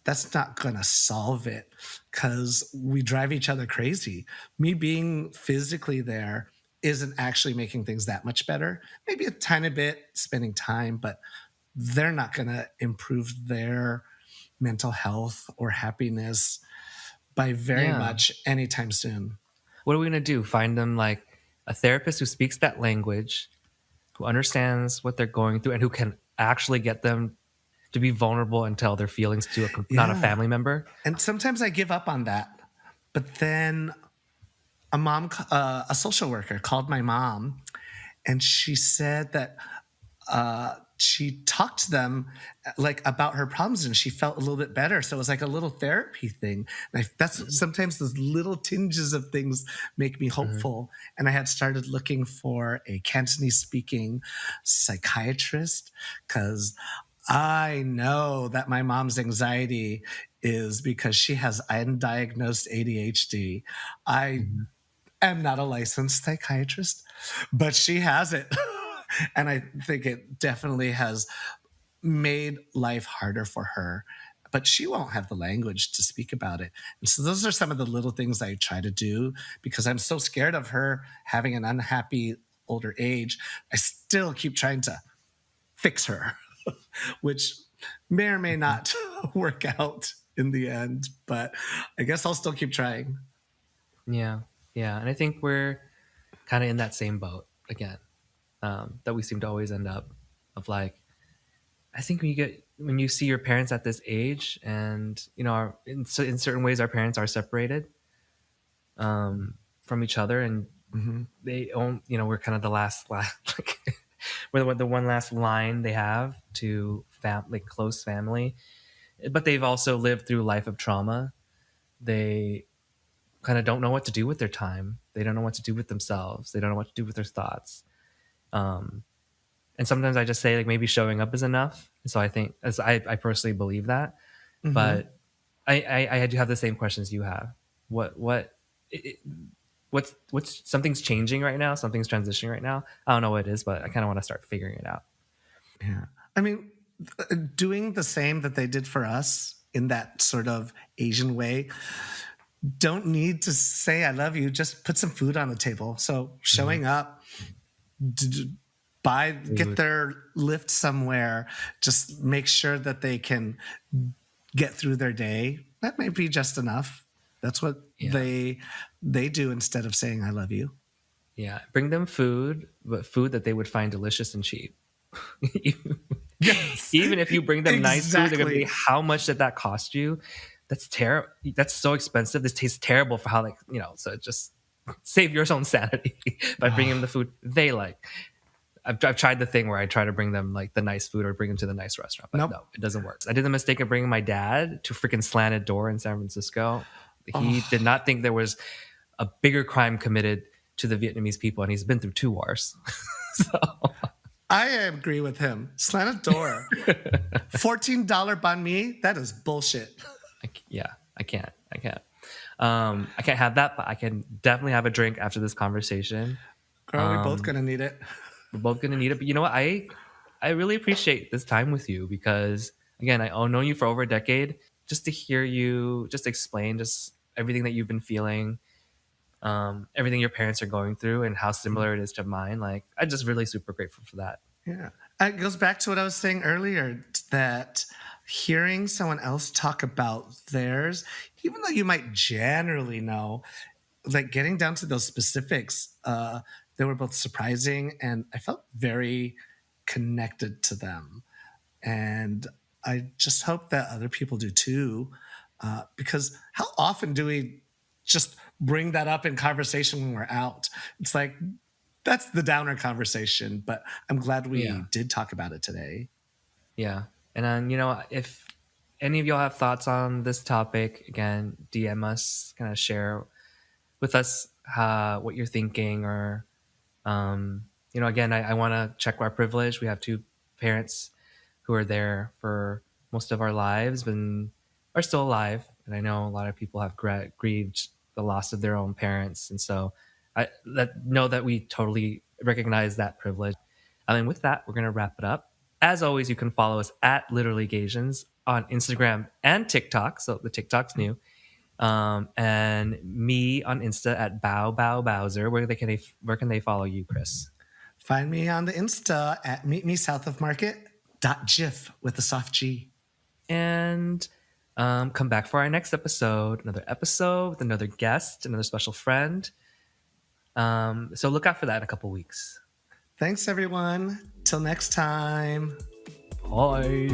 that's not going to solve it, because we drive each other crazy. Me being physically there isn't actually making things that much better. Maybe a tiny bit spending time, but they're not going to improve their mental health or happiness by very Yeah. much anytime soon. What are we gonna do? Find them like a therapist who speaks that language, who understands what they're going through, and who can actually get them to be vulnerable and tell their feelings to not a Yeah. family member. And sometimes I give up on that. But then a social worker called my mom, and she said that she talked to them like about her problems, and she felt a little bit better. So it was like a little therapy thing. And that's sometimes those little tinges of things make me Mm-hmm. hopeful. And I had started looking for a Cantonese speaking psychiatrist, because I know that my mom's anxiety is because she has undiagnosed ADHD. I Mm-hmm. am not a licensed psychiatrist, but she has it. And I think it definitely has made life harder for her. But she won't have the language to speak about it. And so those are some of the little things I try to do, because I'm so scared of her having an unhappy older age. I still keep trying to fix her, which may or may Mm-hmm. not work out in the end. But I guess I'll still keep trying. Yeah, yeah, and I think we're kind of in that same boat again. That we seem to always end up of like, I think when you see your parents at this age, and in certain ways our parents are separated from each other, and Mm-hmm. they own, we're kind of the last like, we're the one last line they have to like close family, but they've also lived through a life of trauma. They kind of don't know what to do with their time. They don't know what to do with themselves. They don't know what to do with their thoughts. Um, and sometimes I just say like maybe showing up is enough. So I think, as I personally believe that, Mm-hmm. but I do have the same questions you have. What it, what's something's changing right now? Something's transitioning right now. I don't know what it is, but I kind of want to start figuring it out. Yeah. I mean, doing the same that they did for us in that sort of Asian way, don't need to say I love you, just put some food on the table. So Mm-hmm. showing up, d- get Food. their lift somewhere, just make sure that they can get through their day. That might be just enough. That's what Yeah. they do instead of saying I love you. Yeah. Bring them food, but food that they would find delicious and cheap. Yes. Even if you bring them nice food, they're gonna be, Exactly. how much did that cost you? That's terrible. That's so expensive. This tastes terrible for how, like. So just save your own sanity by bringing them the food they like. I've tried the thing where I try to bring them like the nice food or bring them to the nice restaurant, but Nope. no, it doesn't work. I did the mistake of bringing my dad to freaking Slanted Door in San Francisco. He Oh, did not think there was a bigger crime committed to the Vietnamese people, and he's been through 2 wars. So I agree with him. Slanted door. $14 banh mi? That is bullshit. yeah, I can't. I can't have that, but I can definitely have a drink after this conversation. Girl, we both gonna need it. We're both gonna need it. But you know what? I really appreciate this time with you because again, I've known you for over a decade. Just to hear you just explain just everything that you've been feeling, everything your parents are going through, and how similar it is to mine. Like, I'm just really super grateful for that. Yeah. It goes back to what I was saying earlier, that hearing someone else talk about theirs, even though you might generally know, like getting down to those specifics, they were both surprising and I felt very connected to them. And I just hope that other people do too, because how often do we just bring that up in conversation when we're out? It's like, that's the downer conversation, but I'm glad Yeah. we did talk about it today. Yeah. And then, if any of y'all have thoughts on this topic, again, DM us, kind of share with us what you're thinking, or again, I want to check our privilege. We have two parents who are there for most of our lives and are still alive, and I know a lot of people have grieved the loss of their own parents, and so know that we totally recognize that privilege. And then with that, we're going to wrap it up. As always, you can follow us at Literally Gasians on Instagram and TikTok, so the TikTok's new, and me on Insta at Bowser. Where can they follow you, Chris? Find me on the Insta at Meet Me South of Market .gif with a soft G. And come back for our next episode, another episode with another guest, another special friend. So look out for that in a couple weeks. Thanks, everyone. Till next time. Bye.